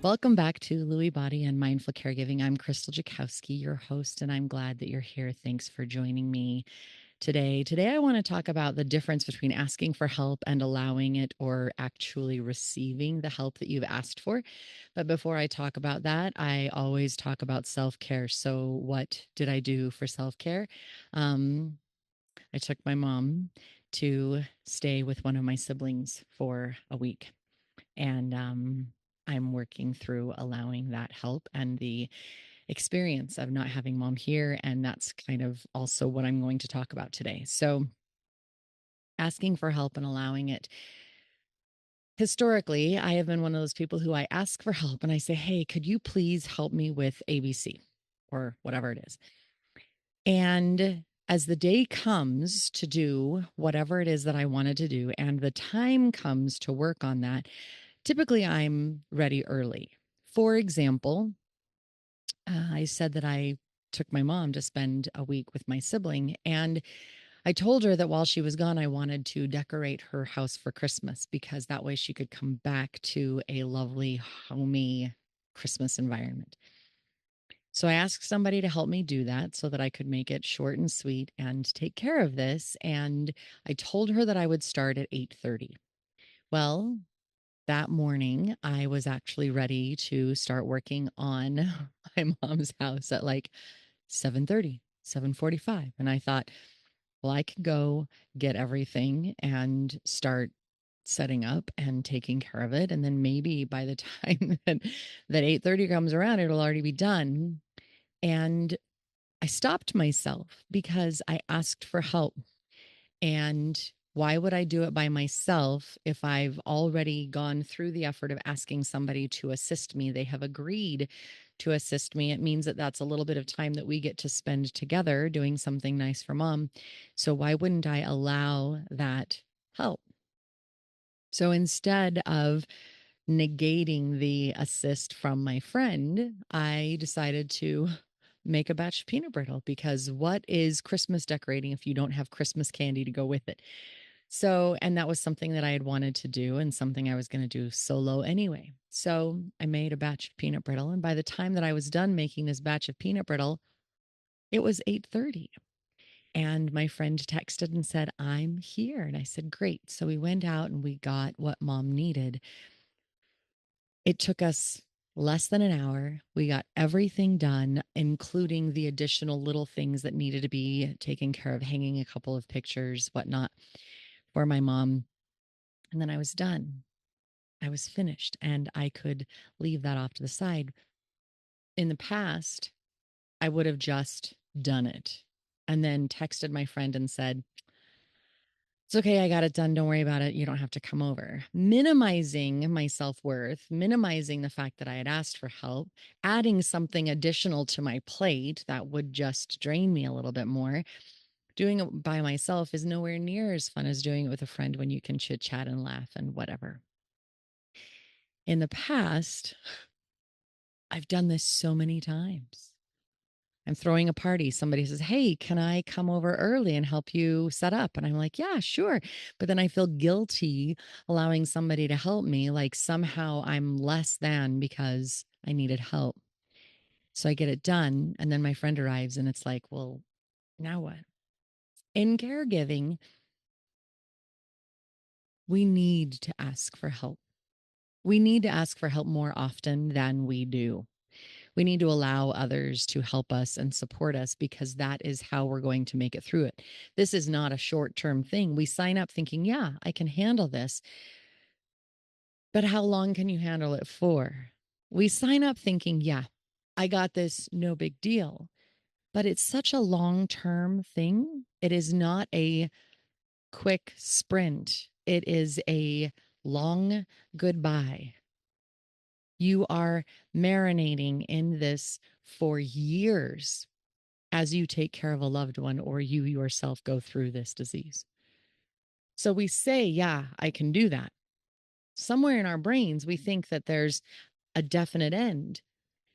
Welcome back to Lewy Body and Mindful Caregiving. I'm Krystal Jakosky, your host, and I'm glad that you're here. Thanks for joining me today. Today, I want to talk about the difference between asking for help and allowing it, or actually receiving the help that you've asked for. But before I talk about that, I always talk about self-care. So what did I do for self-care? I took my mom to stay with one of my siblings for a week. And I'm working through allowing that help and the experience of not having mom here. And that's kind of also what I'm going to talk about today. So, asking for help and allowing it. Historically, I have been one of those people who I ask for help and I say, hey, could you please help me with ABC or whatever it is? And as the day comes to do whatever it is that I wanted to do, and the time comes to work on that, typically I'm ready early. For example, I said that I took my mom to spend a week with my sibling, and I told her that while she was gone, I wanted to decorate her house for Christmas because that way she could come back to a lovely, homey Christmas environment. So I asked somebody to help me do that so that I could make it short and sweet and take care of this. And I told her that I would start at 8:30. Well, that morning, I was actually ready to start working on my mom's house at like 7:30, 7:45. And I thought, well, I can go get everything and start setting up and taking care of it. And then maybe by the time that 8:30 comes around, it'll already be done. And I stopped myself because I asked for help. And why would I do it by myself if I've already gone through the effort of asking somebody to assist me? They have agreed to assist me. It means that that's a little bit of time that we get to spend together doing something nice for mom. So why wouldn't I allow that help? So instead of negating the assist from my friend, I decided to make a batch of peanut brittle because what is Christmas decorating if you don't have Christmas candy to go with it? So, and that was something that I had wanted to do and something I was going to do solo anyway. So I made a batch of peanut brittle. And by the time that I was done making this batch of peanut brittle, it was 8:30. And my friend texted and said, I'm here. And I said, great. So we went out and we got what mom needed. It took us less than an hour. We got everything done, including the additional little things that needed to be taken care of, hanging a couple of pictures, whatnot, for my mom. And then I was done. I was finished and I could leave that off to the side. In the past, I would have just done it and then texted my friend and said, it's okay. I got it done. Don't worry about it. You don't have to come over. Minimizing my self worth, minimizing the fact that I had asked for help, adding something additional to my plate that would just drain me a little bit more. Doing it by myself is nowhere near as fun as doing it with a friend when you can chit chat and laugh and whatever. In the past, I've done this so many times. I'm throwing a party. Somebody says, hey, can I come over early and help you set up? And I'm like, yeah, sure. But then I feel guilty allowing somebody to help me. Like somehow I'm less than because I needed help. So I get it done. And then my friend arrives and it's like, well, now what? In caregiving, we need to ask for help. We need to ask for help more often than we do. We need to allow others to help us and support us because that is how we're going to make it through it. This is not a short term thing. We sign up thinking, yeah, I can handle this. But how long can you handle it for? We sign up thinking, yeah, I got this, no big deal. But it's such a long term thing. It is not a quick sprint, it is a long goodbye. You are marinating in this for years as you take care of a loved one or you yourself go through this disease. So we say, yeah, I can do that. Somewhere in our brains, we think that there's a definite end,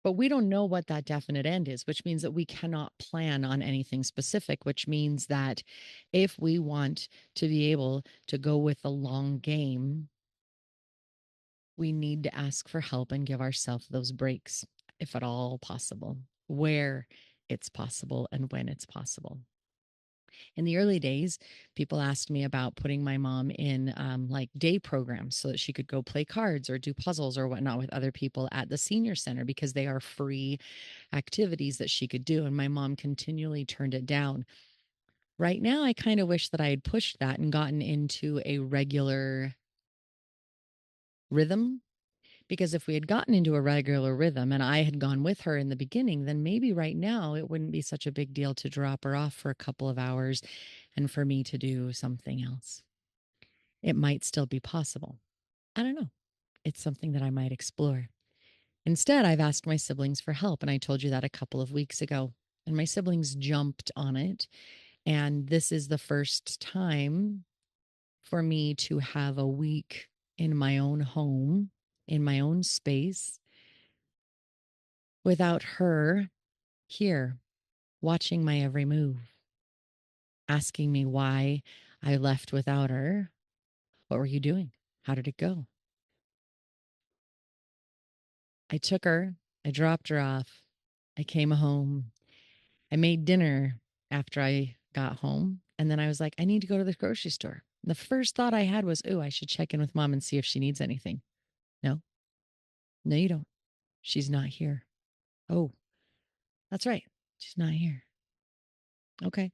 but we don't know what that definite end is, which means that we cannot plan on anything specific, which means that if we want to be able to go with the long game, We need to ask for help and give ourselves those breaks, if at all possible, where it's possible and when it's possible. In the early days, people asked me about putting my mom in like day programs so that she could go play cards or do puzzles or whatnot with other people at the senior center because they are free activities that she could do. And my mom continually turned it down. Right now, I kind of wish that I had pushed that and gotten into a regular rhythm. Because if we had gotten into a regular rhythm and I had gone with her in the beginning, then maybe right now it wouldn't be such a big deal to drop her off for a couple of hours and for me to do something else. It might still be possible. I don't know. It's something that I might explore. Instead, I've asked my siblings for help, and I told you that a couple of weeks ago. And my siblings jumped on it. And this is the first time for me to have a week in my own home, in my own space, without her here watching my every move, asking me why I left without her. What were you doing? How did it go? I took her, I dropped her off, I came home, I made dinner after I got home. And then I was like, I need to go to the grocery store. The first thought I had was, oh, I should check in with mom and see if she needs anything. No, no, you don't. She's not here. Oh, that's right. She's not here. Okay.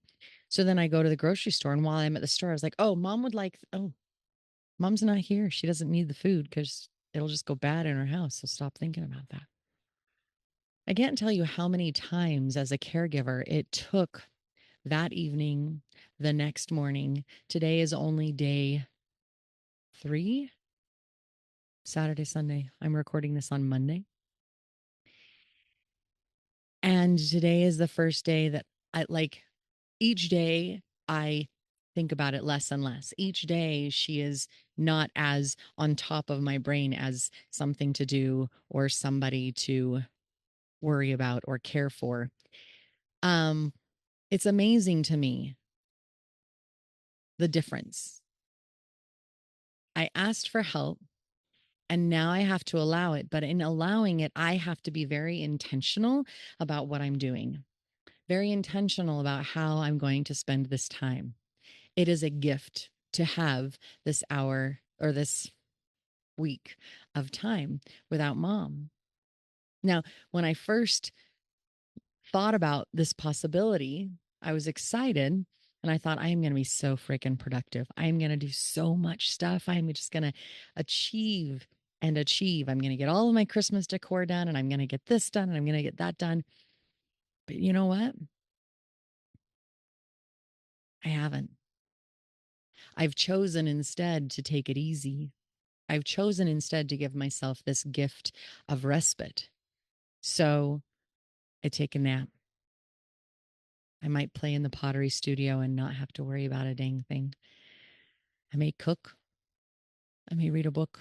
So then I go to the grocery store. And while I'm at the store, I was like, oh, mom would like, oh, mom's not here. She doesn't need the food because it'll just go bad in her house. So stop thinking about that. I can't tell you how many times as a caregiver it took that evening, the next morning. Today is only day 3, Saturday, Sunday. I'm recording this on Monday. And today is the first day that I like each day I think about it less and less. Each day she is not as on top of my brain as something to do or somebody to worry about or care for. Um, it's amazing to me the difference. I asked for help and now I have to allow it. But in allowing it, I have to be very intentional about what I'm doing, very intentional about how I'm going to spend this time. It is a gift to have this hour or this week of time without mom. Now, when I first thought about this possibility, I was excited and I thought, I am going to be so freaking productive. I am going to do so much stuff. I'm just going to achieve and achieve. I'm going to get all of my Christmas decor done and I'm going to get this done and I'm going to get that done. But you know what? I haven't. I've chosen instead to take it easy. I've chosen instead to give myself this gift of respite. So I take a nap. I might play in the pottery studio and not have to worry about a dang thing. I may cook. I may read a book.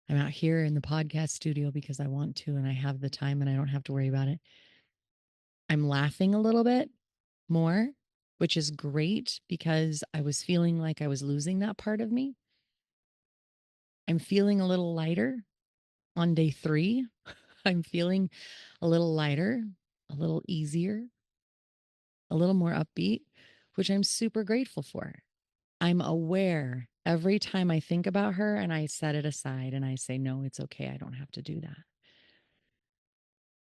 I'm out here in the podcast studio because I want to and I have the time and I don't have to worry about it. I'm laughing a little bit more, which is great because I was feeling like I was losing that part of me. I'm feeling a little lighter on day 3. I'm feeling a little lighter, a little easier, a little more upbeat, which I'm super grateful for. I'm aware every time I think about her and I set it aside and I say, no, it's okay. I don't have to do that.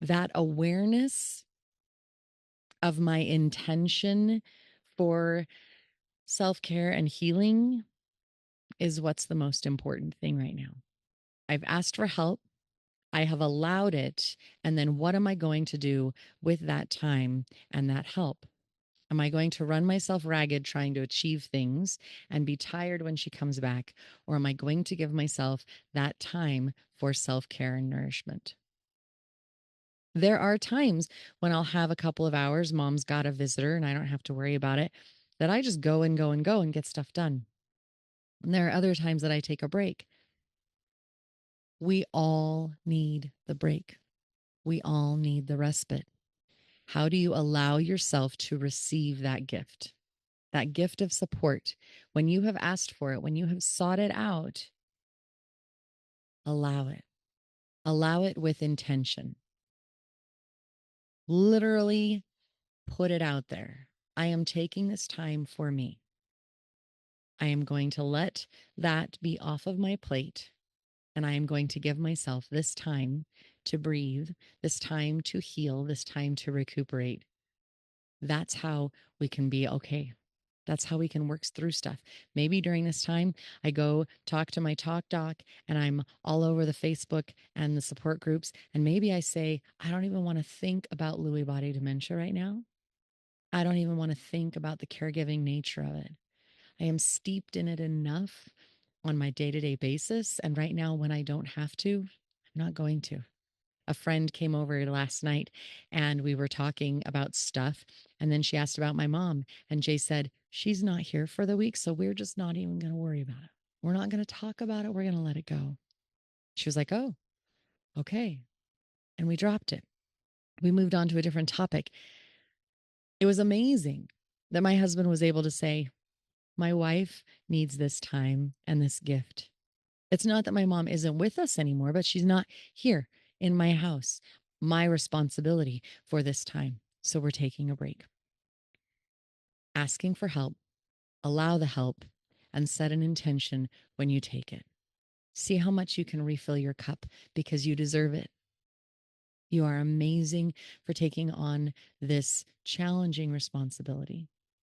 That awareness of my intention for self care and healing is what's the most important thing right now. I've asked for help. I have allowed it. And then what am I going to do with that time and that help? Am I going to run myself ragged trying to achieve things and be tired when she comes back? Or am I going to give myself that time for self care and nourishment? There are times when I'll have a couple of hours, mom's got a visitor and I don't have to worry about it, that I just go and go and go and get stuff done. And there are other times that I take a break. We all need the break. We all need the respite. How do you allow yourself to receive that gift of support when you have asked for it, when you have sought it out? Allow it. Allow it with intention. Literally put it out there. I am taking this time for me. I am going to let that be off of my plate, and I am going to give myself this time to breathe, this time to heal, this time to recuperate. That's how we can be okay. That's how we can work through stuff. Maybe during this time, I go talk to my talk doc and I'm all over the Facebook and the support groups. And maybe I say, I don't even want to think about Lewy body dementia right now. I don't even want to think about the caregiving nature of it. I am steeped in it enough on my day to day basis. And right now, when I don't have to, I'm not going to. A friend came over last night and we were talking about stuff. And then she asked about my mom. And Jay said, she's not here for the week. So we're just not even going to worry about it. We're not going to talk about it. We're going to let it go. She was like, oh, okay. And we dropped it. We moved on to a different topic. It was amazing that my husband was able to say, my wife needs this time and this gift. It's not that my mom isn't with us anymore, but she's not here in my house. My responsibility for this time. So we're taking a break. Asking for help, allow the help, and set an intention when you take it. See how much you can refill your cup because you deserve it. You are amazing for taking on this challenging responsibility.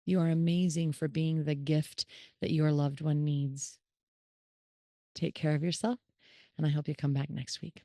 You are amazing for being the gift that your loved one needs. Take care of yourself, and I hope you come back next week.